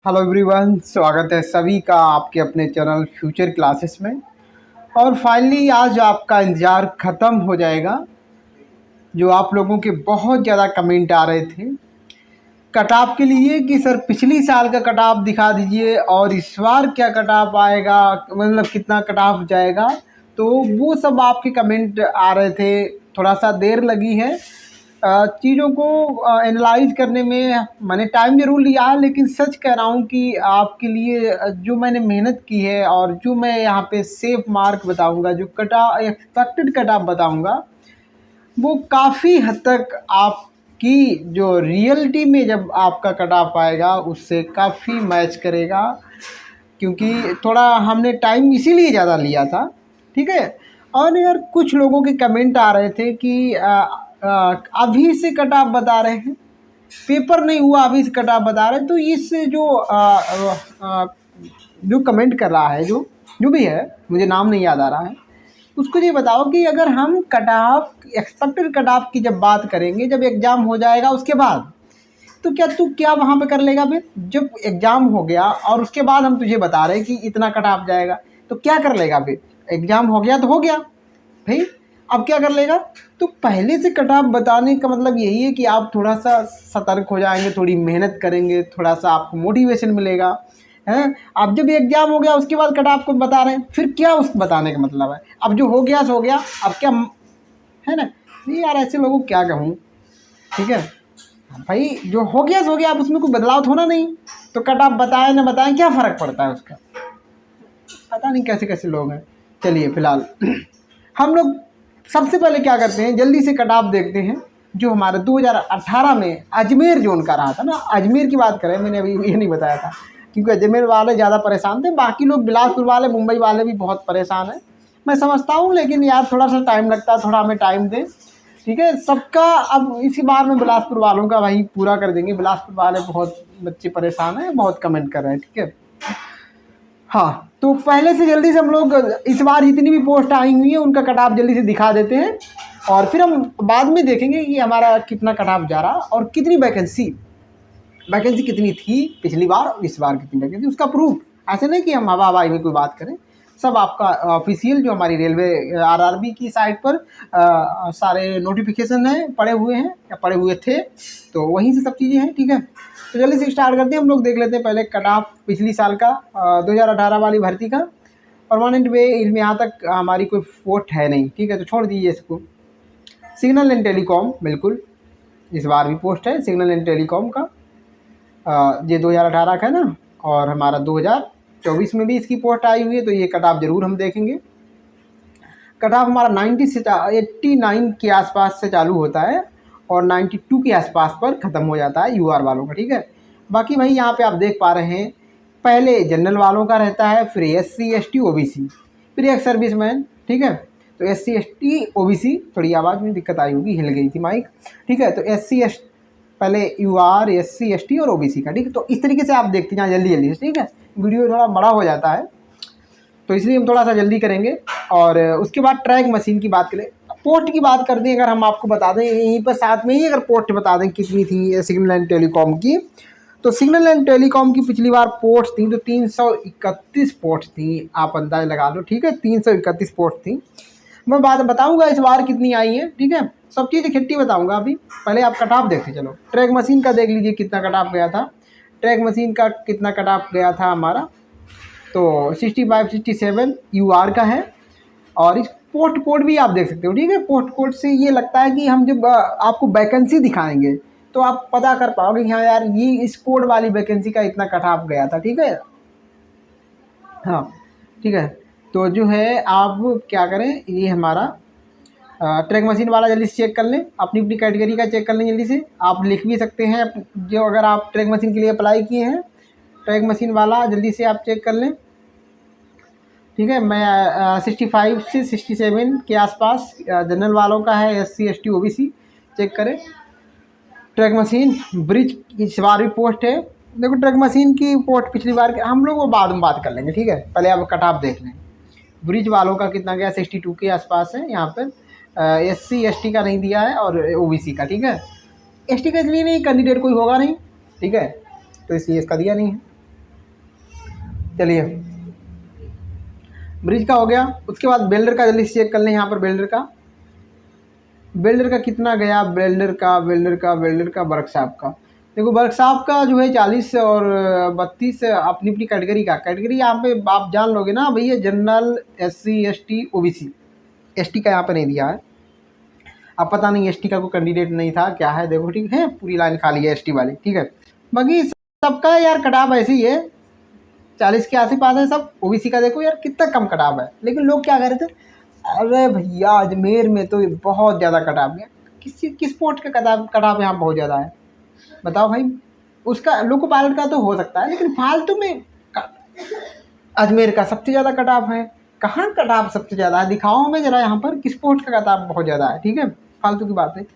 Hello everyone, स्वागत है सभी का आपके अपने चैनल फ्यूचर क्लासेस में। और फाइनली आज आपका इंतज़ार ख़त्म हो जाएगा। जो आप लोगों के बहुत ज़्यादा कमेंट आ रहे थे कट ऑफ के लिए कि सर पिछली साल का कट ऑफ दिखा दीजिए और इस बार क्या कट ऑफ आएगा, मतलब कितना कट ऑफ जाएगा। तो वो सब आपके कमेंट आ रहे थे। थोड़ा सा देर लगी है चीज़ों को एनालाइज करने में। मैंने टाइम ज़रूर लिया है, लेकिन सच कह रहा हूँ कि आपके लिए जो मैंने मेहनत की है और जो मैं यहाँ पे सेफ मार्क बताऊँगा, जो कटा एक्सपेक्टेड कट ऑफ बताऊँगा, वो काफ़ी हद तक आपकी जो रियलिटी में जब आपका कट ऑफ आएगा उससे काफ़ी मैच करेगा। क्योंकि थोड़ा हमने टाइम इसीलिए ज़्यादा लिया था, ठीक है। और यार कुछ लोगों के कमेंट आ रहे थे कि अभी से कट ऑफ बता रहे हैं, पेपर नहीं हुआ अभी से कट ऑफ बता रहे हैं। तो इससे जो कमेंट कर रहा है, जो भी है, मुझे नाम नहीं याद आ रहा है, उसको ये बताओ कि अगर हम cut off expected cut of की जब बात करेंगे, जब एग्ज़ाम हो जाएगा उसके बाद, तो क्या वहाँ पे कर लेगा फिर? जब एग्ज़ाम हो गया और उसके बाद हम तुझे बता रहे हैं कि इतना कट ऑफ जाएगा, तो क्या कर लेगा फिर? एग्ज़ाम हो गया तो हो गया भाई, अब क्या कर लेगा? तो पहले से कट ऑफ बताने का मतलब यही है कि आप थोड़ा सा सतर्क हो जाएंगे, थोड़ी मेहनत करेंगे, थोड़ा सा आपको मोटिवेशन मिलेगा, हैं। अब जब एग्ज़ाम हो गया उसके बाद कट ऑफ को बता रहे हैं, फिर क्या उस बताने का मतलब है? अब जो हो गया सो हो गया, अब क्या, है ना। नहीं यार, ऐसे लोगों को क्या कहूँ, ठीक है भाई। जो हो गया सो हो गया, आप उसमें कोई बदलाव थोड़ा नहीं। तो कट ऑफ बताएं ना बताएं, क्या फ़र्क पड़ता है उसका? पता नहीं कैसे कैसे लोग हैं। चलिए फिलहाल हम लोग सबसे पहले क्या करते हैं, जल्दी से कट ऑफ देखते हैं। जो हमारा 2018 में अजमेर जोन का रहा था ना, अजमेर की बात करें, मैंने अभी ये नहीं बताया था, क्योंकि अजमेर वाले ज़्यादा परेशान थे। बाकी लोग बिलासपुर वाले, मुंबई वाले भी बहुत परेशान हैं, मैं समझता हूँ। लेकिन यार थोड़ा सा टाइम लगता है, थोड़ा हमें टाइम दें, ठीक है सबका। अब इसी बार में बिलासपुर वालों का वही पूरा कर देंगे। बिलासपुर वाले बहुत बच्चे परेशान हैं, बहुत कमेंट कर रहे हैं, ठीक है। हाँ, तो पहले से जल्दी से हम लोग इस बार जितनी भी पोस्ट आई हुई है उनका कट ऑफ जल्दी से दिखा देते हैं, और फिर हम बाद में देखेंगे कि हमारा कितना कट ऑफ जा रहा और कितनी वैकेंसी कितनी थी पिछली बार और इस बार कितनी वैकेंसी, उसका प्रूफ। ऐसे नहीं कि हम हवा हवाई में कोई बात करें, सब आपका ऑफिशियल जो हमारी रेलवे आरआरबी की साइट पर सारे नोटिफिकेशन हैं, पड़े हुए हैं या पड़े हुए थे, तो वहीं से सब चीज़ें हैं, ठीक है। तो जल्दी से स्टार्ट करते हैं। हम लोग देख लेते हैं पहले कट ऑफ पिछली साल का, 2018 वाली भर्ती का। परमानेंट वे इसमें यहाँ तक हमारी कोई पोस्ट है नहीं, ठीक है, तो छोड़ दीजिए इसको। सिग्नल एंड टेलीकॉम, बिल्कुल इस बार भी पोस्ट है सिग्नल एंड टेलीकॉम का। ये 2018 का है ना, और हमारा 2024 में भी इसकी पोस्ट आई हुई है, तो ये कट ऑफ ज़रूर हम देखेंगे। कट ऑफ हमारा 90 से 89 के आसपास से चालू होता है और 92 के आसपास पर ख़त्म हो जाता है यूआर वालों का, ठीक है। बाकी भाई यहाँ पे आप देख पा रहे हैं, पहले जनरल वालों का रहता है, फिर एससी एसटी ओबीसी, फिर एक सर्विसमैन, ठीक है। तो एससी एसटी ओबीसी, थोड़ी आवाज़ में दिक्कत आई होगी, हिल गई थी माइक, ठीक है। तो एससी एस पहले यूआर, एससी एसटी और ओबीसी का, ठीक है। तो इस तरीके से आप देखते जाएं जल्दी जल्दी से, ठीक है। वीडियो थोड़ा बड़ा हो जाता है तो इसलिए हम थोड़ा सा जल्दी करेंगे। और उसके बाद ट्रैक मशीन की बात करें, पोस्ट की बात करते हैं, अगर हम आपको बता दें यहीं पर साथ में ही, अगर पोस्ट बता दें कितनी थी सिग्नल एंड टेलीकॉम की, तो सिग्नल एंड टेलीकॉम की पिछली बार पोस्ट थी तो 331 पोस्ट थी, आप अंदाज लगा लो, ठीक है। 331 पोस्ट थी। मैं बात बताऊंगा इस बार कितनी आई है, ठीक है, सब चीज़ इकट्ठी बताऊंगा। अभी पहले आप कट ऑफ देखते चलो। ट्रैक मशीन का देख लीजिए कितना कट ऑफ गया था। ट्रैक मशीन का कितना कट ऑफ गया था हमारा, तो 65 67 यूआर का है। और इस पोस्ट कोड भी आप देख सकते हो, ठीक है। पोस्ट कोड से ये लगता है कि हम जब आपको वैकेंसी दिखाएंगे तो आप पता कर पाओगे कि हाँ यार ये इस कोड वाली वैकेंसी का इतना कट ऑफ गया था, ठीक है। हाँ, ठीक है। तो जो है आप क्या करें, ये हमारा ट्रैक मशीन वाला जल्दी से चेक कर लें, अपनी अपनी कैटेगरी का चेक कर लें जल्दी से। आप लिख भी सकते हैं जो, अगर आप ट्रैक मशीन के लिए अप्लाई किए हैं, ट्रैक मशीन वाला जल्दी से आप चेक कर लें, ठीक है। मैं 65 से 67 के आसपास जनरल वालों का है, एससी एसटी ओबीसी चेक करें। ट्रैक मशीन ब्रिज इस बार भी पोस्ट है। देखो ट्रैक मशीन की पोस्ट पिछली बार हम लोग वो बाद में बात कर लेंगे, ठीक है। पहले आप कट ऑफ देख लें। ब्रिज वालों का कितना गया, 62 के आसपास है यहाँ पर। एससी एसटी का नहीं दिया है और ओबीसी का, ठीक है। एसटी का इसलिए नहीं, कैंडिडेट कोई होगा नहीं, ठीक है, तो इसलिए इसका दिया नहीं है। चलिए ब्रिज का हो गया। उसके बाद बेल्डर का जल्दी चेक कर लें। यहाँ पर बेल्डर का कितना गया, बेल्डर का वर्कशॉप का। देखो वर्कशॉप का जो है 40 और 32 अपनी अपनी कैटेगरी यहाँ पे आप जान लोगे ना भैया। General, SC ST OBC, ST का यहाँ पे नहीं दिया है। अब पता नहीं ST का कोई कैंडिडेट नहीं था क्या है, देखो ठीक है पूरी लाइन खाली है ST वाली, ठीक है। बाकी सबका यार कटाव ऐसे ही है, 40 के आस पास है सब। OBC का देखो यार कितना कम कटाव है, लेकिन लोग क्या कर रहे थे, अरे भैया अजमेर में तो बहुत ज़्यादा कटाव है। किस पोस्ट का कटाव यहाँ बहुत ज़्यादा है बताओ भाई। उसका लोको पायलट का तो हो सकता है, लेकिन फालतू में अजमेर का सबसे ज़्यादा कटाव है। कहाँ कटाव सबसे ज़्यादा है, दिखाओ हमें ज़रा यहाँ पर किस पोस्ट का कटाव बहुत ज़्यादा है, ठीक है। फालतू की बात है।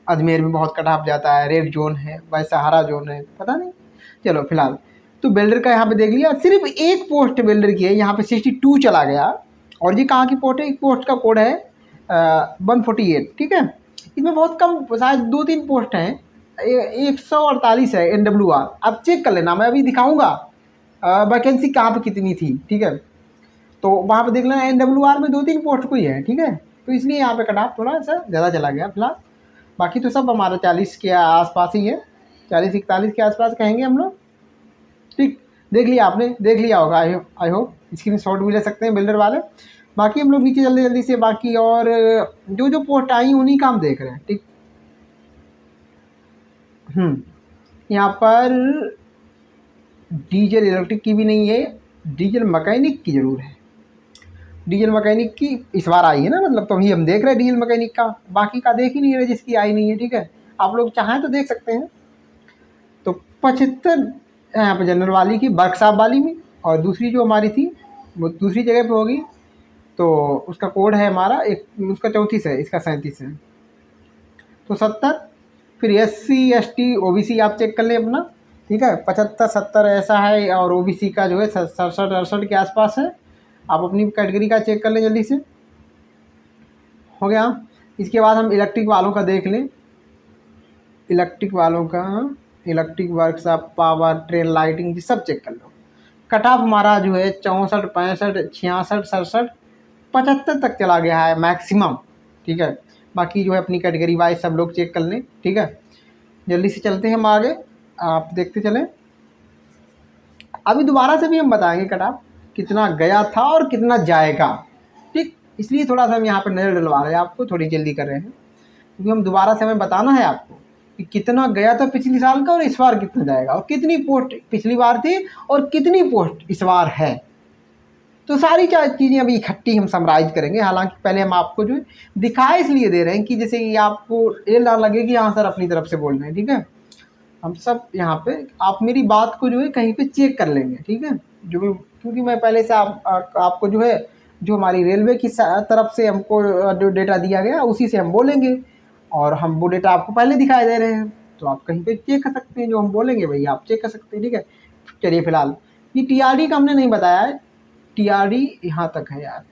अजमेर में बहुत कटाव जाता है, रेड जोन है, वैसा हरा जोन है, पता नहीं। चलो फिलहाल तो बेल्डर का यहाँ पे देख लिया, सिर्फ एक पोस्ट बेल्डर की है, यहाँ पे 62 चला गया। और ये कहाँ की पोस्ट है, एक पोस्ट का कोड है 148, ठीक है। इसमें बहुत कम, शायद 2-3 पोस्ट हैं, 148 है NWR। अब चेक कर लेना, मैं अभी दिखाऊंगा वैकेंसी कहाँ पे कितनी थी, ठीक है। तो वहाँ पे देख लेना NWR में 2-3 पोस्ट कोई है, ठीक है। तो इसलिए यहाँ पे कटाव थोड़ा सा ज़्यादा चला गया फिलहाल। बाकी तो सब हमारा 40 के आसपास ही है, 40-41 के आसपास कहेंगे हम लोग, ठीक। देख लिया आपने, देख लिया होगा आई होप, स्क्रीन शॉट भी ले सकते हैं बिल्डर वाले। बाकी हम लोग नीचे जल्दी से बाकी और जो पोस्ट आई उन्हीं का हम देख रहे हैं, ठीक। यहाँ पर डीजल इलेक्ट्रिक की भी नहीं है, डीजल मैकेनिक की ज़रूर है। डीजल मैकेनिक की इस बार आई है ना, मतलब तो अभी हम देख रहे हैं डीजल मैकेनिक का, बाकी का देख ही नहीं रहे जिसकी आई नहीं है, ठीक है। आप लोग चाहें तो देख सकते हैं। तो 75 यहाँ पर जनरल वाली की, वर्कशॉप वाली में, और दूसरी जो हमारी थी वो दूसरी जगह पे होगी। तो उसका कोड है हमारा एक, उसका 34 है, इसका 37 है। तो 70, फिर SC ST OBC आप चेक कर लें अपना, ठीक है। 75-70 ऐसा है, और OBC का जो है 67-68 के आसपास है। आप अपनी कैटेगरी का चेक कर लें जल्दी से, हो गया। इसके बाद हम इलेक्ट्रिक वालों का देख लें। इलेक्ट्रिक वालों का, electric workshop, power, train, lighting, ये सब चेक कर लो। कट ऑफ हमारा जो है 64, 65, 66, 67, 75 तक चला गया है मैक्सिमम, ठीक है। बाकी जो है अपनी कैटेगरी वाइज सब लोग चेक कर लें, ठीक है। जल्दी से चलते हैं हम आगे, आप देखते चलें। अभी दोबारा से भी हम बताएंगे कट ऑफ कितना गया था और कितना जाएगा, ठीक। इसलिए थोड़ा सा हम यहाँ पर नज़र डलवा रहे हैं, आपको थोड़ी जल्दी कर रहे हैं, क्योंकि हम दोबारा से हमें बताना है आपको कि कितना गया था पिछले साल का और इस बार कितना जाएगा, और कितनी पोस्ट पिछली बार थी और कितनी पोस्ट इस बार है। तो सारी चीज़ें अभी इकट्ठी हम समराइज करेंगे। हालांकि पहले हम आपको जो दिखा इसलिए दे रहे हैं कि जैसे कि आपको ये ना लगे कि हाँ सर अपनी तरफ से बोल रहे हैं, ठीक है। हम सब यहाँ पे आप मेरी बात को जो है कहीं पे चेक कर लेंगे, ठीक है। जो भी, क्योंकि मैं पहले से आपको जो है, जो हमारी रेलवे की तरफ से हमको जो डेटा दिया गया उसी से हम बोलेंगे, और हम वो डेटा आपको पहले दिखाई दे रहे हैं। तो आप कहीं पे चेक कर सकते हैं, जो हम बोलेंगे वही आप चेक कर सकते हैं, ठीक है। चलिए फिलहाल ये TRD का हमने नहीं बताया है, TRD यहाँ तक है यार।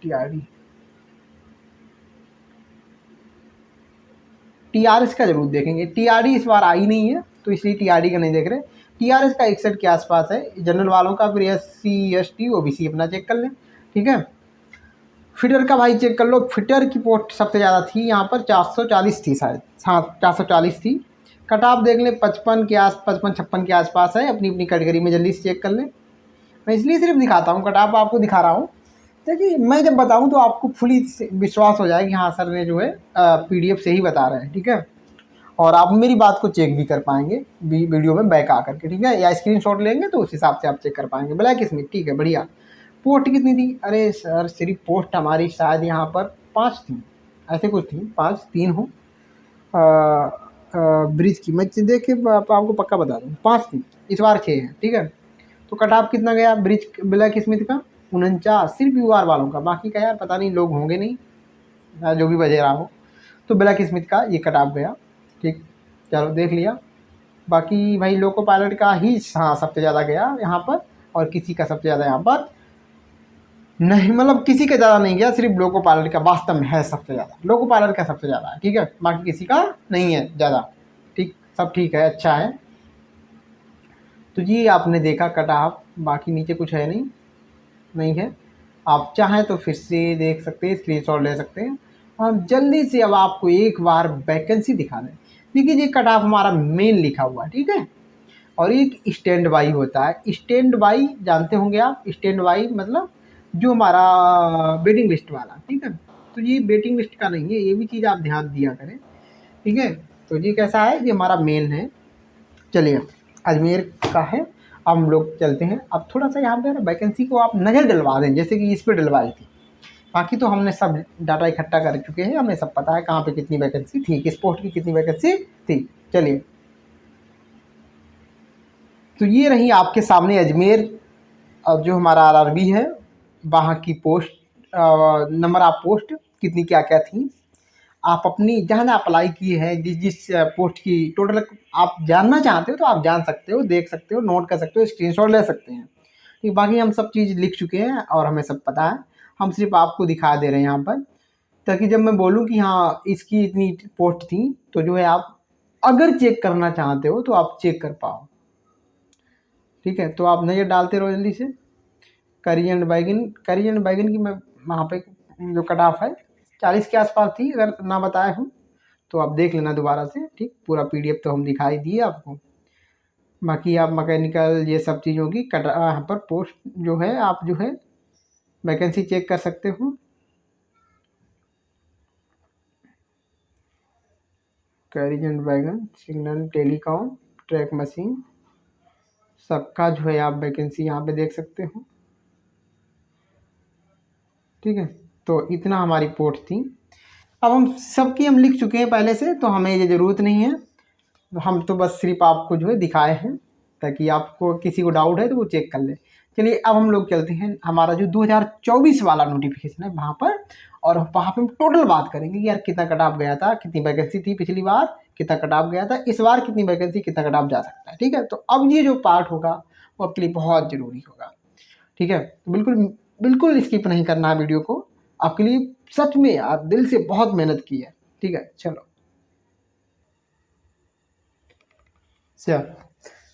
TRS का जरूर देखेंगे, TRD इस बार आई नहीं है तो इसलिए TRD का नहीं देख रहे। TRS का 61 के आसपास है जनरल वालों का, फिर SC ST OBC अपना चेक कर लें, ठीक है। फिटर का भाई चेक कर लो, फिटर की पोस्ट सबसे ज़्यादा थी यहाँ पर, 440 थी शायद, हाँ 440 थी। कट ऑफ देख लें 55 के 56 के आसपास है, अपनी अपनी कैटेगरी में जल्दी से चेक कर लें। मैं इसलिए सिर्फ दिखाता हूँ, कट ऑफ आपको दिखा रहा हूँ ताकि मैं जब बताऊँ तो आपको फुली विश्वास हो जाए कि हाँ सर ने जो है PDF से ही बता रहे हैं, ठीक है। और आप मेरी बात को चेक भी कर पाएंगे वीडियो में बैक आकर के, ठीक है, या स्क्रीनशॉट लेंगे तो उस हिसाब से आप चेक कर पाएंगे। ब्लैक स्मिथ, ठीक है, बढ़िया। पोस्ट कितनी थी, अरे सर सिर्फ पोस्ट हमारी शायद यहाँ पर 5 थी, ऐसे कुछ थी, 5-3 हो ब्रिज की, मैं देख के आपको पक्का बता दूँ, 5 थी, इस बार 6 है, ठीक है। तो कट ऑफ कितना गया ब्रिज ब्लैक स्मिथ का, 49 सिर्फ UR वालों का, बाकी का यार पता नहीं, लोग होंगे नहीं जो भी बजे रहा हो। तो ब्लैक स्मिथ का ये कट ऑफ गया, ठीक। चलो देख लिया। बाकी भाई लोको पायलट का ही हाँ सबसे ज़्यादा गया यहाँ पर, और किसी का सबसे ज़्यादा यहाँ पर नहीं, मतलब किसी का ज़्यादा नहीं गया, सिर्फ लोको पायलट का वास्तव में है सबसे ज़्यादा, लोको पायलट का सबसे ज़्यादा है, ठीक है। बाकी किसी का नहीं है ज़्यादा, ठीक, सब ठीक है, अच्छा है। तो जी आपने देखा कट ऑफ, बाकी नीचे कुछ है नहीं, नहीं है। आप चाहें तो फिर से देख सकते हैं, स्क्रीनशॉट ले सकते हैं। हम जल्दी से अब आपको एक बार वैकेंसी दिखा दें। देखिए ये कट ऑफ हमारा मेन लिखा हुआ है, ठीक है। और एक स्टैंड बाई होता है। स्टैंड बाई जानते होंगे आप, स्टैंड बाई मतलब जो हमारा वेटिंग लिस्ट वाला, ठीक है। तो ये वेटिंग लिस्ट का नहीं है, ये भी चीज़ आप ध्यान दिया करें, ठीक है। तो ये कैसा है, ये हमारा मेन है। चलिए अजमेर का है। अब हम लोग चलते हैं। अब थोड़ा सा यहाँ पे वैकेंसी को आप नज़र डलवा दें, जैसे कि इस पर डलवाई थी। बाकी तो हमने सब डाटा इकट्ठा कर चुके हैं, हमें सब पता है कहाँ पे कितनी वैकेंसी थी, किस पोस्ट की कितनी वैकेंसी थी। चलिए, तो ये रही आपके सामने अजमेर और जो हमारा आरआरबी है, वहाँ की पोस्ट नंबर ऑफ पोस्ट कितनी क्या क्या थी। आप अपनी जहाँ जहाँ अप्लाई किए हैं, जिस जिस पोस्ट की टोटल आप जानना चाहते हो तो आप जान सकते हो, देख सकते हो, नोट कर सकते हो, स्क्रीनशॉट ले सकते हैं। ठीक, बाकी हम सब चीज़ लिख चुके हैं और हमें सब पता है। हम सिर्फ आपको दिखा दे रहे हैं यहाँ पर, ताकि जब मैं बोलूँ कि हाँ इसकी इतनी पोस्ट थी, तो जो है आप अगर चेक करना चाहते हो तो आप चेक कर पाओ। ठीक है, तो आप नज़र डालते रहो जल्दी से। करी एंड बैगन की मैं वहाँ पे जो कट ऑफ है 40 के आसपास थी, अगर ना बताया हूँ तो आप देख लेना दोबारा से। ठीक, पूरा पीडीएफ तो हम दिखाई दिए आपको। बाकी आप मैकेनिकल ये सब चीज़ों की यहाँ पर पोस्ट जो है, आप जो है वैकेंसी चेक कर सकते हो। Carriage and wagon, signal, telecom, track machine, सबका जो है आप वैकेंसी यहाँ पे देख सकते हो। ठीक है, तो इतना हमारी पोस्ट थी। अब हम सबकी हम लिख चुके हैं पहले से, तो हमें ये ज़रूरत नहीं है। हम तो बस सिर्फ आपको जो है दिखाए हैं, ताकि आपको किसी को डाउट है तो वो चेक कर ले। चलिए अब हम लोग चलते हैं हमारा जो 2024 वाला नोटिफिकेशन है वहाँ पर, और वहाँ पे हम टोटल बात करेंगे कि यार कितना कट ऑफ गया था, कितनी वैकेंसी थी पिछली बार, कितना कट ऑफ गया था, इस बार कितनी वैकेंसी, कितना कट ऑफ जा सकता है। ठीक है, तो अब ये जो पार्ट होगा वो आपके लिए बहुत ज़रूरी होगा। ठीक है, तो बिल्कुल बिल्कुल स्किप नहीं करना है वीडियो को, आपके लिए सच में यार दिल से बहुत मेहनत की है। ठीक है, चलो चल।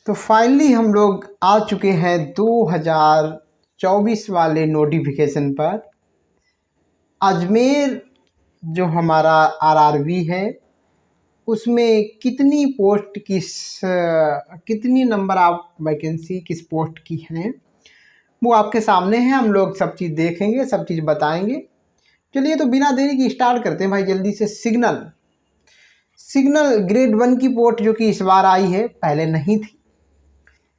तो फाइनली हम लोग आ चुके हैं 2024 वाले नोटिफिकेशन पर। अजमेर जो हमारा आरआरबी है, उसमें कितनी पोस्ट कितनी नंबर ऑफ वैकेंसी किस पोस्ट की हैं वो आपके सामने है। हम लोग सब चीज़ देखेंगे, सब चीज़ बताएंगे। चलिए, तो बिना देरी की स्टार्ट करते हैं भाई जल्दी से। सिग्नल ग्रेड 1 की पोस्ट जो कि इस बार आई है, पहले नहीं थी।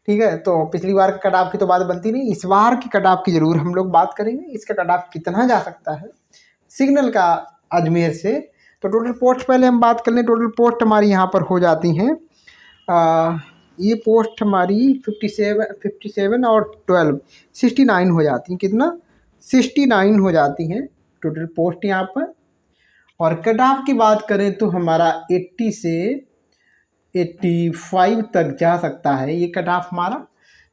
ठीक है, तो पिछली बार के कट ऑफ की तो बात बनती नहीं, इस बार की कट ऑफ की ज़रूर हम लोग बात करेंगे। इसका कट ऑफ कितना जा सकता है सिग्नल का अजमेर से। तो टोटल पोस्ट पहले हम बात कर लें। टोटल पोस्ट हमारी यहाँ पर हो जाती हैं, ये पोस्ट हमारी 57 और 12 69 हो जाती हैं। कितना, 69 हो जाती हैं टोटल पोस्ट यहाँ पर। और कट ऑफ की बात करें तो हमारा 80 से 85 तक जा सकता है ये कट ऑफ हमारा।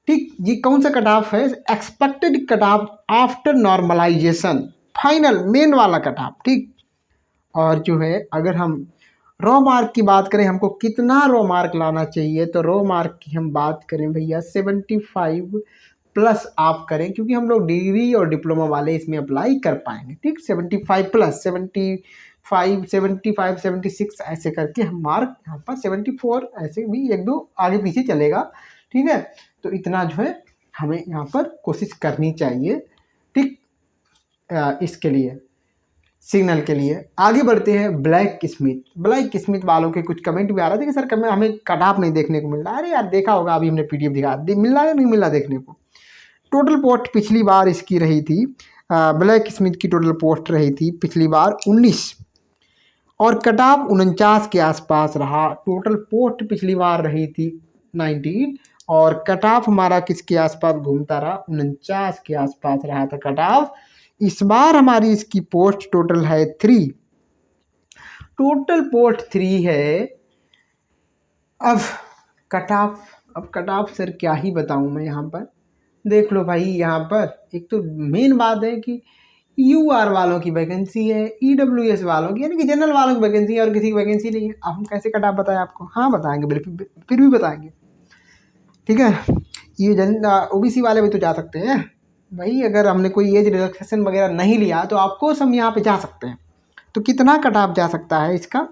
ठीक, ये कौन सा कट ऑफ है, expected cut off after normalisation, final main वाला कट ऑफ। ठीक, और जो है अगर हम रॉ मार्क की बात करें, हमको कितना रॉ मार्क लाना चाहिए, तो रॉ मार्क की हम बात करें भैया 75 प्लस आप करें, क्योंकि हम लोग डिग्री और डिप्लोमा वाले इसमें अप्लाई कर पाएंगे। ठीक, 75 प्लस 75 76 ऐसे करके हम मार्क यहाँ पर 74 ऐसे भी एक दो आगे पीछे चलेगा। ठीक है, तो इतना जो है हमें यहाँ पर कोशिश करनी चाहिए। ठीक, इसके लिए सिग्नल के लिए आगे बढ़ते हैं। ब्लैक स्मिथ वालों के कुछ कमेंट भी आ रहे थे कि सर कमेंट हमें कट ऑफ नहीं देखने को मिल रहा है। अरे यार देखा होगा, अभी हमने पीडीएफ मिल रहा है, नहीं मिला देखने को। टोटल पोस्ट पिछली बार इसकी रही थी, ब्लैक स्मिथ की टोटल पोस्ट रही थी पिछली बार 19, और कट ऑफ 49 के आसपास रहा। टोटल पोस्ट पिछली बार रही थी 19, और कट ऑफ हमारा किसके आसपास घूमता रहा, 49 के आसपास रहा था कट ऑफ। इस बार हमारी इसकी पोस्ट टोटल है 3, टोटल पोस्ट 3 है। अब कट ऑफ सर क्या ही बताऊं मैं, यहाँ पर देख लो भाई। यहाँ पर एक तो मेन बात है कि यूआर वालों की वैकेंसी है, ईडब्ल्यूएस वालों की, यानी कि जनरल वालों की वैकेंसी है और किसी की वैकेंसी नहीं है। अब हम कैसे कट ऑफ बताएं आपको, हाँ बताएंगे, बिल्कुल फिर भी बताएंगे। ठीक है, ये ओबीसी वाले भी तो जा सकते हैं, भाई अगर हमने कोई एज रिलैक्सेशन वगैरह नहीं लिया तो आपको हम यहाँ पे जा सकते हैं। तो कितना कट ऑफ जा सकता है इसका?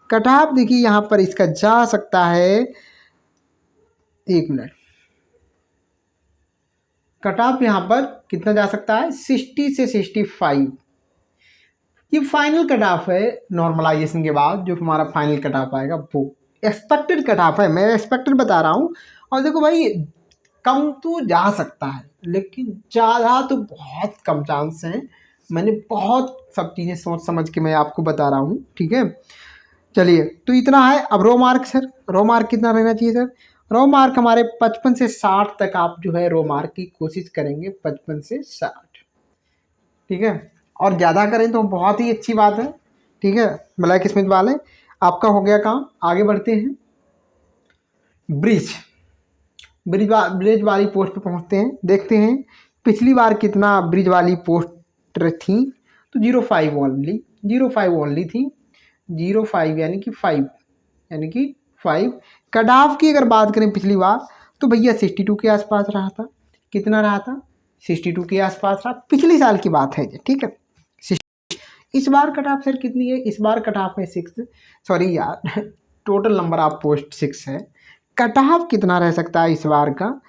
कट ऑफ देखिए यहाँ पर इसका जा सकता है, 1 मिनट, कट ऑफ यहाँ पर कितना जा सकता है? 60 से 65। ये फाइनल कट ऑफ है नॉर्मलाइजेशन के बाद, जो हमारा फाइनल कट ऑफ आएगा वो एक्सपेक्टेड कट ऑफ है, मैं एक्सपेक्टेड बता रहा हूँ। और देखो भाई कम तो जा सकता है लेकिन ज़्यादा तो बहुत कम चांस हैं। मैंने बहुत सब चीज़ें सोच समझ के मैं आपको बता रहा हूँ, ठीक है। चलिए तो इतना है। अब रो मार्क सर, रो मार्क कितना रहना चाहिए सर? रो मार्क हमारे 55 से 60 तक आप जो है रो मार्क की कोशिश करेंगे, 55 से 60, ठीक है। और ज़्यादा करें तो बहुत ही अच्छी बात है, ठीक है। ब्लैक स्मिथ वाले आपका हो गया काम। आगे बढ़ते हैं, ब्रिज ब्रिज वाली पोस्ट पे पहुंचते हैं। देखते हैं पिछली बार कितना ब्रिज वाली पोस्ट थी, तो 05 ओनली, 05 ओनली थी, 05 यानी कि 5, यानी कि 5। कट ऑफ की अगर बात करें पिछली बार तो भैया 62 के आसपास रहा था। कितना रहा था? 62 के आसपास रहा, पिछले साल की बात है, ठीक है। इस बार कट ऑफ सर कितनी है? इस बार कट ऑफ है 6, सॉरी यार टोटल नंबर ऑफ पोस्ट 6 है। कट ऑफ कितना रह सकता है इस बार का?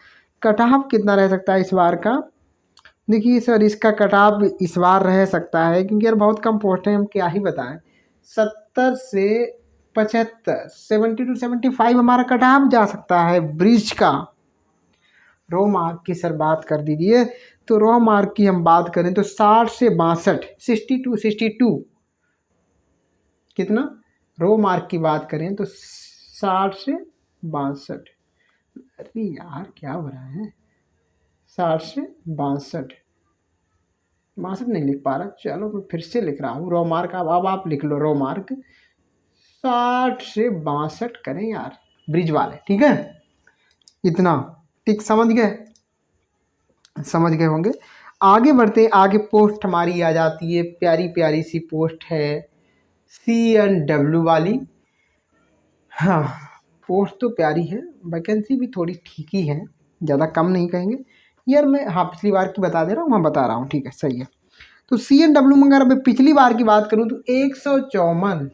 कट ऑफ कितना रह सकता है इस बार का? देखिए सर इसका कट ऑफ इस बार रह सकता है, क्योंकि यार बहुत कम पोस्ट है, हम क्या ही बताएं, 70 से 75, 70 to 75 हमारा कट ऑफ जा सकता है ब्रिज का। रो मार्क की सर बात कर दीजिए, तो रो मार्क की हम बात करें तो 60 से 62, 62, कितना? रो मार्क की बात करें तो 60 से 62। अरे यार क्या हो रहा है, 60 से 62, 62 नहीं लिख पा रहा, चलो मैं फिर से लिख रहा हूँ रो मार्क। अब आप लिख लो रो मार्क 60 से 62 करें यार ब्रिज वाले, ठीक है। इतना ठीक समझ गए? समझ गए होंगे। आगे बढ़ते हैं, आगे पोस्ट हमारी आ जाती है, प्यारी प्यारी सी पोस्ट है CNW वाली। हाँ पोस्ट तो प्यारी है, वैकेंसी भी थोड़ी ठीक ही है, ज़्यादा कम नहीं कहेंगे यार। मैं हाँ पिछली बार की बता दे रहा हूँ, हाँ बता रहा हूँ, ठीक है सही है। तो CNW में अगर मैं पिछली बार की बात करूँ तो 154,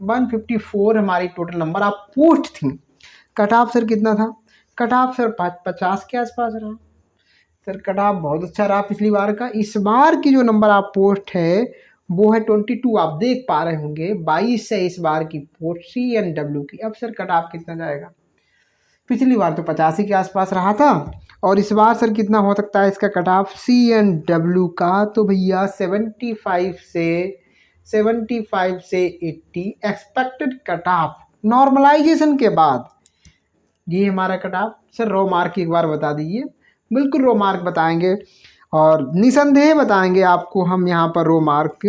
154 हमारी टोटल नंबर ऑफ पोस्ट थी। कट ऑफ सर कितना था? कट ऑफ सर 50 के आसपास रहा सर। कट ऑफ बहुत अच्छा रहा पिछली बार का। इस बार की जो नंबर ऑफ पोस्ट है वो है 22, आप देख पा रहे होंगे 22 है इस बार की पोस्ट CNW की। अब सर कट ऑफ कितना जाएगा? पिछली बार तो 85 के आसपास रहा था, और इस बार सर कितना हो सकता है इसका कट ऑफ CNW का? तो भैया 75 से 80 एक्सपेक्टेड कट ऑफ नॉर्मलाइजेशन के बाद, ये हमारा कट ऑफ। सर रो मार्क एक बार बता दीजिए। बिल्कुल रो मार्क बताएंगे और निसंदेह बताएंगे आपको हम यहाँ पर रो मार्क।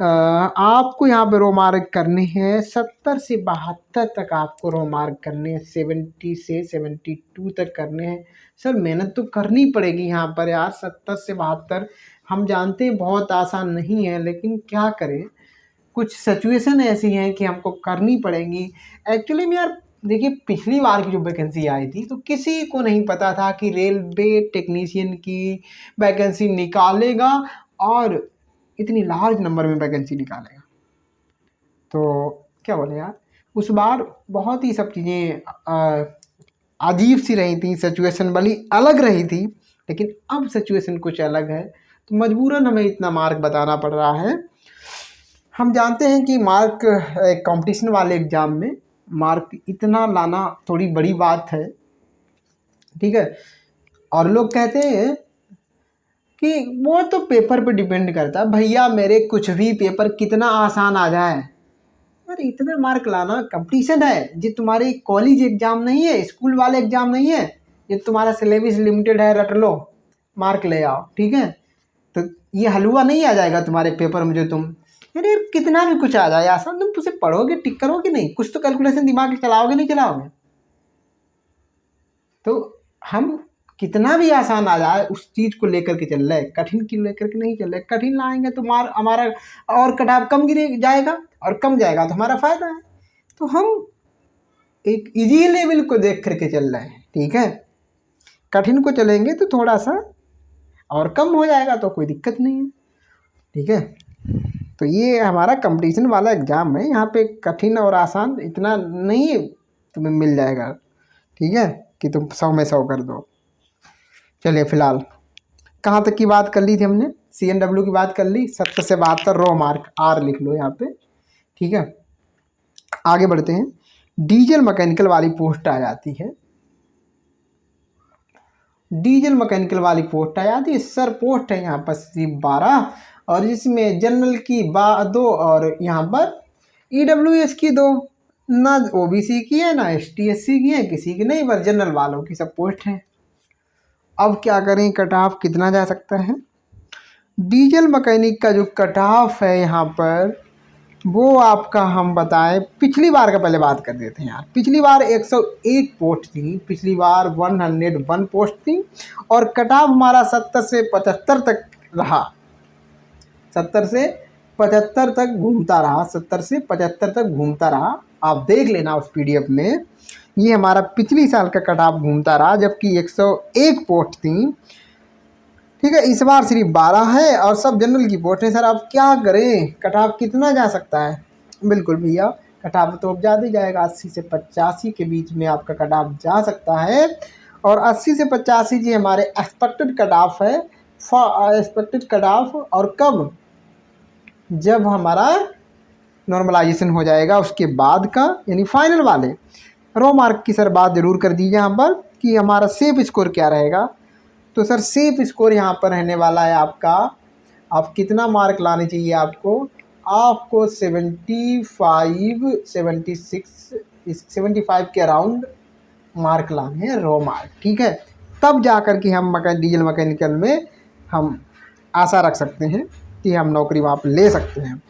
आपको यहाँ पे रो मार्क करने हैं 70 से 72 तक, आपको रो मार्क करने हैं 70 से 72 तक करने हैं। सर मेहनत तो करनी पड़ेगी यहाँ पर यार, 70 से 72 हम जानते हैं बहुत आसान नहीं है, लेकिन क्या करें, कुछ सिचुएशन ऐसी हैं कि हमको करनी पड़ेंगी। एक्चुअली में यार देखिए पिछली बार की जो वैकेंसी आई थी तो किसी को नहीं पता था कि रेलवे टेक्नीशियन की वैकेंसी निकालेगा और इतनी लार्ज नंबर में वैकेंसी निकालेगा। तो क्या बोले यार, उस बार बहुत ही सब चीज़ें अजीब सी रही थी, सिचुएशन भली अलग रही थी, लेकिन अब सिचुएशन कुछ अलग है, तो मजबूरन हमें इतना मार्क बताना पड़ रहा है। हम जानते हैं कि मार्क कंपटीशन वाले एग्ज़ाम में मार्क इतना लाना थोड़ी बड़ी बात है, ठीक है। और लोग कहते हैं कि वो तो पेपर पे डिपेंड करता है, भैया मेरे कुछ भी पेपर कितना आसान आ जाए, अरे इतना मार्क लाना कंपटीशन है। ये तुम्हारी कॉलेज एग्ज़ाम नहीं है, स्कूल वाले एग्ज़ाम नहीं है, ये तुम्हारा सिलेबस लिमिटेड है, रट लो मार्क ले आओ, ठीक है। तो ये हलवा नहीं आ जाएगा तुम्हारे पेपर में जो तुम, अरे कितना भी कुछ आ जाए आसान, तुम उसे पढ़ोगे टिक करोगे नहीं, कुछ तो कैलकुलेशन दिमाग में चलाओगे नहीं चलाओगे। तो हम कितना भी आसान आ जाए उस चीज़ को लेकर के चल रहे, कठिन की लेकर के नहीं चल रहे। कठिन लाएंगे तो हमारा और कटाव कम गिरे जाएगा, और कम जाएगा तो हमारा फ़ायदा है। तो हम एक इजी लेवल को देख करके चल रहे हैं, ठीक है। कठिन को चलेंगे तो थोड़ा सा और कम हो जाएगा तो कोई दिक्कत नहीं है। ठीक है, तो ये हमारा कंपटीशन वाला एग्ज़ाम है, यहाँ पे कठिन और आसान इतना नहीं तुम्हें मिल जाएगा। ठीक है, कि तुम 100 में 100 कर दो। चलिए फिलहाल कहाँ तक की बात कर ली थी हमने, CNW की बात कर ली, 70 से 72 रो मार्क, R लिख लो यहाँ पे। ठीक है, आगे बढ़ते हैं। डीजल मैकेनिकल वाली पोस्ट आ जाती है, डीजल मैकेनिकल वाली पोस्ट आ जाती है सर। पोस्ट है यहाँ पर सिर्फ 12, और जिसमें जनरल की 2 और यहाँ पर EWS की 2, ना OBC की है ना ST/SC की है, किसी की नहीं, बस जनरल वालों की सब पोस्ट है। अब क्या करें, कट ऑफ कितना जा सकता है? डीजल मैकेनिक का जो कट ऑफ है यहाँ पर, वो आपका हम बताएं, पिछली बार का पहले बात कर देते हैं यार। पिछली बार 101 पोस्ट थी, पिछली बार 101 पोस्ट थी, और कट ऑफ हमारा 70 से 75 तक रहा, 70 से 75 तक घूमता रहा, 70 से 75 तक घूमता रहा। आप देख लेना उस PDF में, ये हमारा पिछली साल का कट ऑफ घूमता रहा, जबकि 101 पोस्ट थी। ठीक है, इस बार सिर्फ 12 है और सब जनरल की पोस्ट है। सर अब क्या करें, कट ऑफ कितना जा सकता है? बिल्कुल भैया, कट ऑफ तो अब ज़्यादा ही जाएगा, 80 से 85 के बीच में आपका कट ऑफ जा सकता है। और 80 से 85 जी हमारे एक्सपेक्टेड कट ऑफ है, एक्सपेक्टेड कट ऑफ। और कब? जब हमारा नॉर्मलाइजेशन हो जाएगा उसके बाद का, यानी फाइनल वाले रो मार्क की सर बात ज़रूर कर दीजिए यहाँ पर कि हमारा सेफ स्कोर क्या रहेगा। तो सर सेफ स्कोर यहाँ पर रहने वाला है आपका, आप कितना मार्क लाने चाहिए आपको? आपको 75, 76, 75 के अराउंड मार्क लाने हैं, रो मार्क। ठीक है, तब जा कर के हम डीजल मैकेनिकल में हम आशा रख सकते हैं कि हम नौकरी वहाँ पर ले सकते हैं।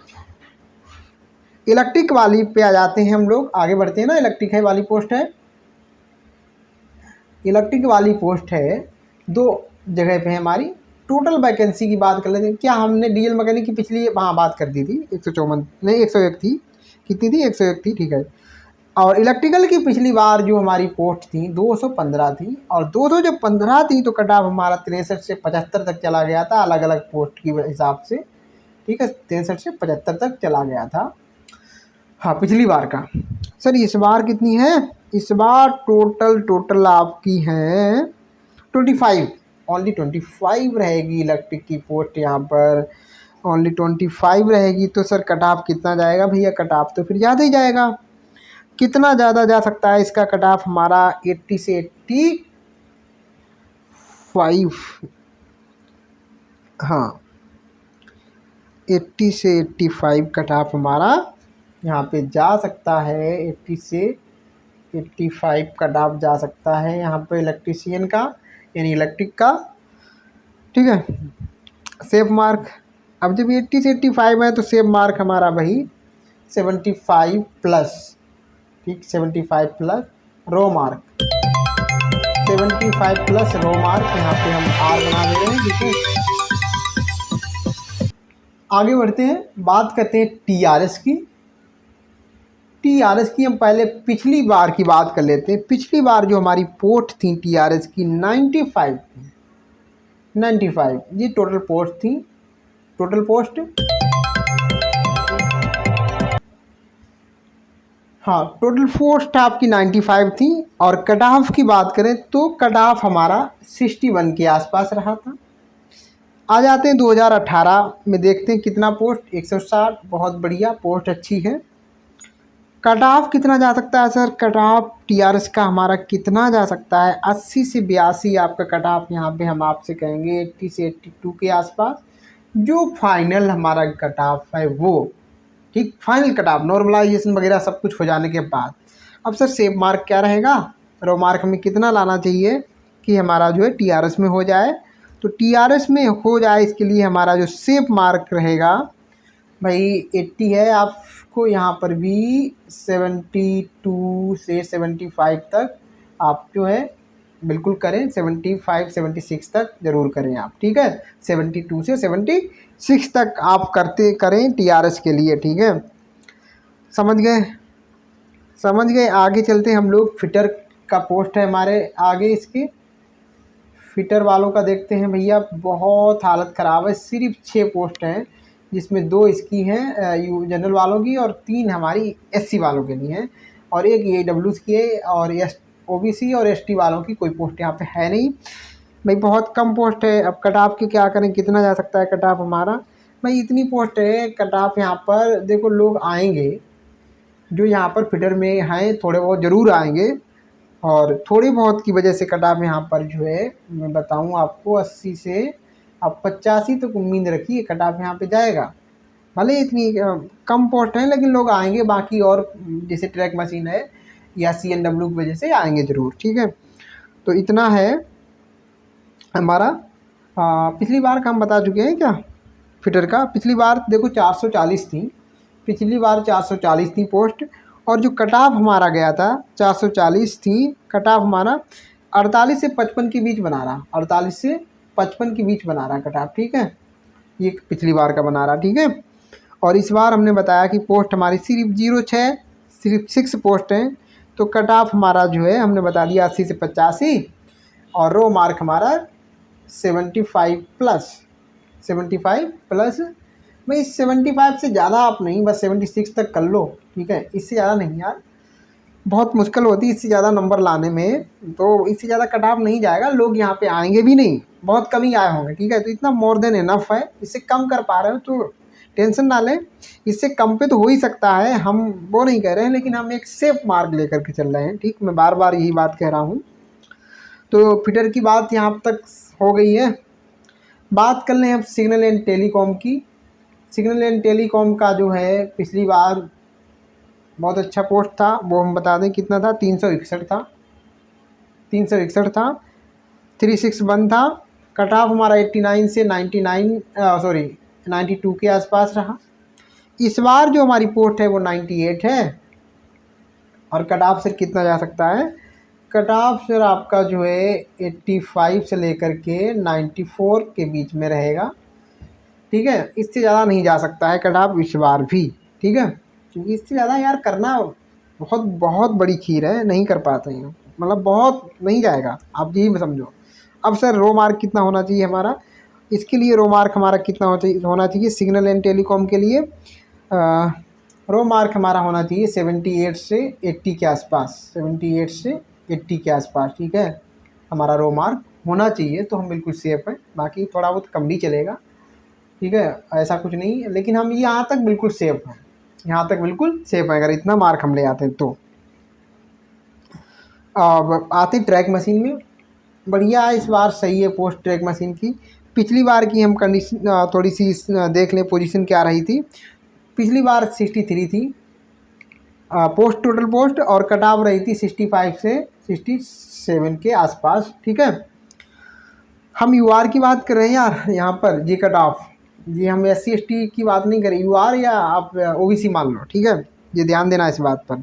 इलेक्ट्रिक वाली पे आ जाते हैं हम लोग, आगे बढ़ते हैं ना। इलेक्ट्रिक है वाली पोस्ट है, इलेक्ट्रिक वाली पोस्ट है 2 जगह पे है हमारी। टोटल वैकेंसी की बात कर लेते हैं। क्या हमने डीजल मैकेनिक की पिछली वहाँ बात कर दी थी? 154 नहीं, 101 थी। कितनी थी? 101 थी। ठीक है, और इलेक्ट्रिकल की पिछली बार जो हमारी पोस्ट थी 215 थी, और 215 थी तो कट ऑफ हमारा 63 से 75 तक चला गया था, अलग अलग पोस्ट की हिसाब से। ठीक है, 63 से 75 तक चला गया था, हाँ पिछली बार का। सर इस बार कितनी है? इस बार टोटल आपकी है 25, ओनली 25 रहेगी इलेक्ट्रिक की पोस्ट यहाँ पर, ओनली 25 रहेगी। तो सर कट ऑफ कितना जाएगा भैया? कट ऑफ तो फिर ज़्यादा ही जाएगा। कितना ज़्यादा जा सकता है इसका कट ऑफ हमारा? 80 से 85, हाँ 80 से 85 कट ऑफ हमारा यहाँ पे जा सकता है। 80 से 85 कट ऑफ जा सकता है यहाँ पे इलेक्ट्रीशियन का, यानी इलेक्ट्रिक का। ठीक है, सेफ मार्क अब जब 80 से 85 है तो सेफ मार्क हमारा भाई 75 प्लस। ठीक, 75 प्लस रो मार्क, 75 प्लस रो मार्क यहाँ पे हम R बना दे रहे हैं। ठीक है, आगे बढ़ते हैं, बात करते हैं TRS की। TRS की हम पहले पिछली बार की बात कर लेते हैं। पिछली बार जो हमारी पोस्ट थी TRS की 95 थी, 95 ये टोटल पोस्ट थी। टोटल पोस्ट, हाँ टोटल पोस्ट आपकी 95 थी। और कट ऑफ की बात करें तो कट ऑफ हमारा 61 के आसपास रहा था। आ जाते हैं 2018 में, देखते हैं कितना पोस्ट, 160, बहुत बढ़िया पोस्ट, अच्छी है। कट ऑफ कितना जा सकता है सर? कट ऑफ TRS का हमारा कितना जा सकता है? 80 से 82 आपका कट ऑफ यहाँ पे हम आपसे कहेंगे, 80 से 82 के आसपास जो फाइनल हमारा कट ऑफ है वो। ठीक, फाइनल कट ऑफ नॉर्मलाइजेशन वगैरह सब कुछ हो जाने के बाद। अब सर सेफ मार्क क्या रहेगा? रो मार्क हमें कितना लाना चाहिए कि हमारा जो है TRS में हो जाए? तो TRS में हो जाए इसके लिए हमारा जो सेफ मार्क रहेगा भाई 80 है। आपको यहाँ पर भी 72 से 75 तक आप जो है बिल्कुल करें, 75 76 तक ज़रूर करें आप। ठीक है, 72 से 76 तक आप करें TRS के लिए। ठीक है, समझ गए? समझ गए। आगे चलते हैं हम लोग, फिटर का पोस्ट है हमारे आगे। इसके फिटर वालों का देखते हैं भैया, बहुत हालत ख़राब है। सिर्फ 6 पोस्ट हैं, जिसमें 2 इसकी हैं यू जनरल वालों की और 3 हमारी एससी वालों के लिए हैं, और एक ईडब्ल्यूज़ की है, और एस ओबीसी और एसटी वालों की कोई पोस्ट यहाँ पे है नहीं भाई, बहुत कम पोस्ट है। अब कट ऑफ की क्या करें, कितना जा सकता है कट ऑफ हमारा भाई, इतनी पोस्ट है कट ऑफ। यहाँ पर देखो लोग आएंगे जो यहाँ पर फिटर में हैं, थोड़े बहुत ज़रूर आएंगे, और थोड़ी बहुत की वजह से कट ऑफ यहाँ पर जो है मैं बताऊँ आपको 80 से अब 85 तक उम्मीद रखिए कट ऑफ यहाँ पे जाएगा। भले इतनी कम पोस्ट हैं लेकिन लोग आएंगे, बाकी और जैसे ट्रैक मशीन है या CNW की वजह से आएंगे ज़रूर, ठीक है। तो इतना है हमारा। पिछली बार का हम बता चुके हैं क्या फिटर का। पिछली बार देखो 440 थी, पिछली बार 440 थी पोस्ट, और जो कट ऑफ हमारा गया था 440 थी। कट ऑफ हमारा 48 से 55 के बीच बना रहा, 48 से 55 के बीच बना रहा कट ऑफ, ठीक है। ये पिछली बार का बना रहा, ठीक है। और इस बार हमने बताया कि पोस्ट हमारी सिर्फ 06 सिर्फ 6 पोस्ट हैं, तो कट ऑफ हमारा जो है हमने बता दिया 80 से 85, और रो मार्क हमारा 75 प्लस, 75 प्लस। भाई 75 से ज़्यादा आप नहीं, बस 76 तक कर लो, ठीक है। इससे ज़्यादा नहीं यार, बहुत मुश्किल होती है इससे ज़्यादा नंबर लाने में, तो इससे ज़्यादा कट ऑफ नहीं जाएगा, लोग यहाँ पे आएंगे भी नहीं, बहुत कम ही आए होंगे, ठीक है। तो इतना मोर देन इनफ है। इससे कम कर पा रहे हो तो टेंशन ना लें, इससे कम पे तो हो ही सकता है, हम वो नहीं कह रहे हैं, लेकिन हम एक सेफ मार्क लेकर के चल रहे हैं, ठीक। मैं बार बार यही बात कह रहा हूँ। तो फिटर की बात यहाँ तक हो गई है। बात कर लें अब सिग्नल एंड टेलीकॉम की। सिग्नल एंड टेलीकॉम का जो है पिछली बार बहुत अच्छा पोस्ट था, वो हम बता दें कितना था, 361 था, 361 था, 361 था। कट ऑफ हमारा 89 से 92 के आसपास रहा। इस बार जो हमारी पोस्ट है वो 98 है, और कट ऑफ सर कितना जा सकता है, कट ऑफ सर आपका जो है 85 से लेकर के 94 के बीच में रहेगा, ठीक है। इससे ज़्यादा नहीं जा सकता है कट ऑफ इस बार भी, ठीक है, क्योंकि इससे ज़्यादा यार करना बहुत बहुत बड़ी खीर है, नहीं कर पाते हैं, मतलब बहुत नहीं जाएगा, आप यही समझो। अब सर रो मार्क कितना होना चाहिए हमारा, इसके लिए रो मार्क हमारा कितना होना चाहिए सिग्नल एंड टेलीकॉम के लिए। रो मार्क हमारा होना चाहिए 78 से 80 के आसपास, 78 से 80 के आसपास, ठीक है। हमारा रो मार्क होना चाहिए, तो हम बिल्कुल सेफ़ हैं। बाकी थोड़ा बहुत कम भी चलेगा, ठीक है, ऐसा कुछ नहीं है, लेकिन हम यहाँ तक बिल्कुल सेफ़ हैं, यहाँ तक बिल्कुल सेफ़ है अगर इतना मार्क हम ले आते हैं तो। अब आते ट्रैक मशीन में। बढ़िया है, इस बार सही है पोस्ट ट्रैक मशीन की। पिछली बार की हम कंडीशन थोड़ी सी देख लें, पोजीशन क्या रही थी। पिछली बार 63 थी पोस्ट, टोटल पोस्ट, और कट ऑफ रही थी 65 से 67 के आसपास, ठीक है। हम यूआर की बात कर रहे हैं यार यहाँ पर, जी कट ऑफ जी, हम SC ST की बात नहीं करें, यूआर या आप OBC मान लो, ठीक है। ये ध्यान देना इस बात पर।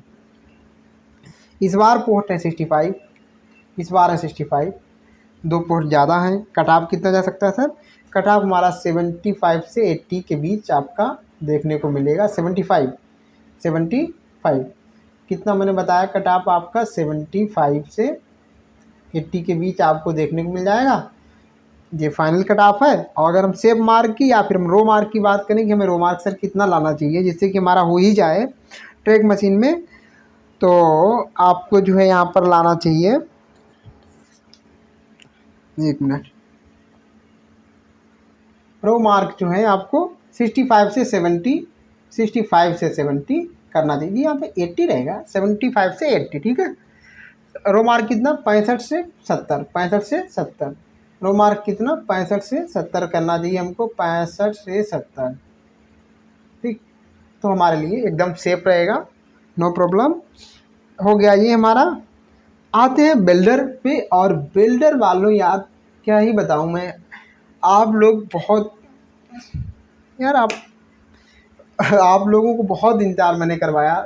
इस बार पोस्ट है 65, इस बार है 65, 2 पोस्ट ज़्यादा हैं। कट ऑफ कितना जा सकता है सर, कट ऑफ हमारा 75 से 80 के बीच आपका देखने को मिलेगा। 75 कितना मैंने बताया, कट ऑफ आपका 75 से 80 के बीच आपको देखने को मिल जाएगा। ये फाइनल कट ऑफ है। और अगर हम सेव मार्क की या फिर हम रो मार्क की बात करें कि हमें रो मार्क सर कितना लाना चाहिए जिससे कि हमारा हो ही जाए ट्रैक मशीन में, तो आपको जो है यहाँ पर लाना चाहिए, 1 मिनट, रो मार्क जो है आपको 65 से 70, 65 से 70 करना चाहिए। यहाँ पे 80 रहेगा, 75 से 80, ठीक है। रो मार्क कितना, 65 से 70, 65 से 70, रो मार्क कितना 65 से 70 करना चाहिए हमको, 65 से 70, ठीक। तो हमारे लिए एकदम सेफ रहेगा, नो प्रॉब्लम। हो गया ये हमारा। आते हैं बिल्डर पे, और बिल्डर वालों यार क्या ही बताऊं मैं, आप लोग बहुत यार आप लोगों को बहुत इंतज़ार मैंने करवाया।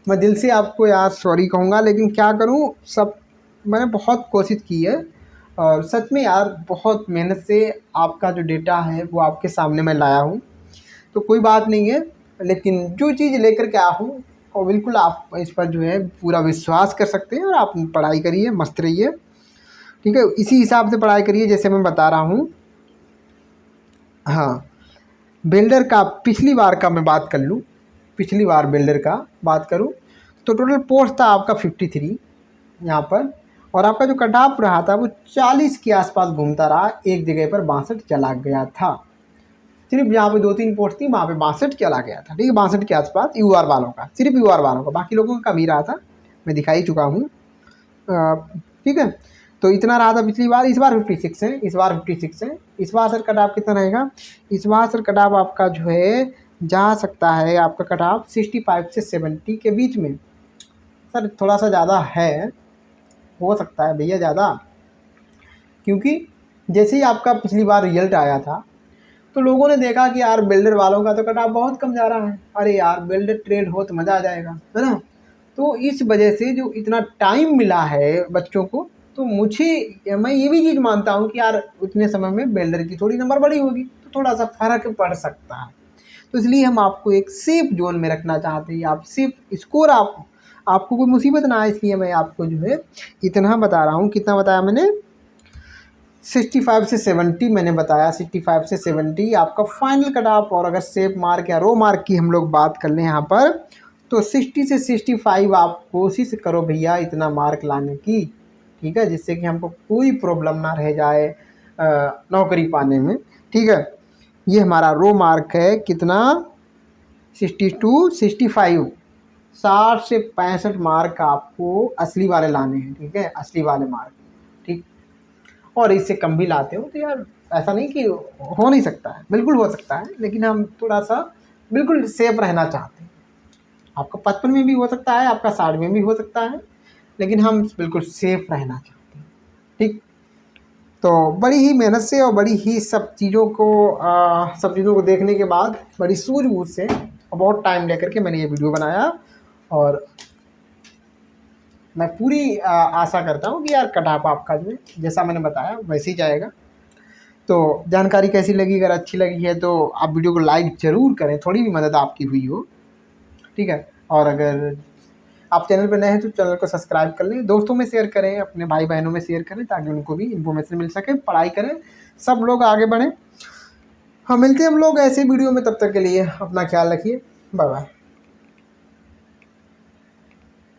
मैं दिल से आपको यार सॉरी कहूँगा, लेकिन क्या करूँ, सब मैंने बहुत कोशिश की है, और सच में यार बहुत मेहनत से आपका जो डेटा है वो आपके सामने मैं लाया हूँ। तो कोई बात नहीं है, लेकिन जो चीज़ लेकर के आया हूँ और बिल्कुल आप इस पर जो है पूरा विश्वास कर सकते हैं, और आप पढ़ाई करिए, मस्त रहिए। ठीक है, इसी हिसाब से पढ़ाई करिए जैसे मैं बता रहा हूँ। हाँ, बिल्डर का पिछली बार का मैं बात कर लूँ, पिछली बार बिल्डर का बात करूँ तो टोटल पोस्ट था आपका 53 यहाँ पर, और आपका जो कट ऑफ रहा था वो 40 के आसपास घूमता रहा, एक जगह पर 62 चला गया था। सिर्फ यहाँ पे 2-3 पोस्ट थी, वहाँ पे 62 चला गया था। ठीक है, 62 के आसपास यूआर वालों का, सिर्फ यूआर वालों का, बाकी लोगों का कम ही रहा था, मैं दिखा ही चुका हूँ। ठीक है, तो इतना रहा था पिछली बार। इस बार 56 है, इस बार 56 है। इस बार सर कट ऑफ कितना रहेगा? इस बार सर कट ऑफ आपका जो है जा सकता है, आपका कट ऑफ 65 से 70 के बीच में। सर थोड़ा सा ज़्यादा है, हो सकता है भैया ज़्यादा, क्योंकि जैसे ही आपका पिछली बार रिजल्ट आया था तो लोगों ने देखा कि यार बिल्डर वालों का तो कट ऑफ बहुत कम जा रहा है, अरे यार बिल्डर ट्रेड हो तो मज़ा आ जाएगा, है ना। तो इस वजह से जो इतना टाइम मिला है बच्चों को, तो मुझे मैं ये भी चीज़ मानता हूँ कि यार उतने समय में बिल्डर की थोड़ी नंबर बड़ी होगी तो थोड़ा सा फ़र्क पड़ सकता है। तो इसलिए हम आपको एक सेफ जोन में रखना चाहते हैं, आप सेफ स्कोर आपको कोई मुसीबत ना आए, इसलिए मैं आपको जो है इतना बता रहा हूँ। कितना बताया मैंने? 65 से 70 मैंने बताया, 65 से 70 आपका फाइनल कट ऑफ। और अगर सेफ मार्क या रो मार्क की हम लोग बात कर लें यहाँ पर, तो 60 से 65 आप कोशिश करो भैया इतना मार्क लाने की, ठीक है, जिससे कि हमको कोई प्रॉब्लम ना रह जाए नौकरी पाने में। ठीक है, ये हमारा रो मार्क है, कितना? 60 टू 65, 60 से 65 मार्क आपको असली वाले लाने हैं। ठीक है, असली वाले मार्क, ठीक। और इससे कम भी लाते हो तो यार ऐसा नहीं कि हो नहीं सकता है, बिल्कुल हो सकता है, लेकिन हम थोड़ा सा बिल्कुल सेफ रहना चाहते हैं। आपका 55 में भी हो सकता है, आपका 60 में भी हो सकता है, लेकिन हम बिल्कुल सेफ रहना चाहते हैं। ठीक, तो बड़ी ही मेहनत से और बड़ी ही सब चीज़ों को देखने के बाद, बड़ी सूझबूझ से और बहुत टाइम लेकर के मैंने ये वीडियो बनाया। और मैं पूरी आशा करता हूँ कि यार कट ऑफ आपका जो है जैसा मैंने बताया वैसे ही जाएगा। तो जानकारी कैसी लगी? अगर अच्छी लगी है तो आप वीडियो को लाइक ज़रूर करें, थोड़ी भी मदद आपकी हुई हो। ठीक है, और अगर आप चैनल पर नए हैं तो चैनल को सब्सक्राइब कर लें, दोस्तों में शेयर करें, अपने भाई बहनों में शेयर करें, ताकि उनको भी इन्फॉर्मेशन मिल सके, पढ़ाई करें, सब लोग आगे बढ़ें। हाँ, मिलते हैं हम लोग ऐसे वीडियो में, तब तक के लिए अपना ख्याल रखिए, बाय बाय।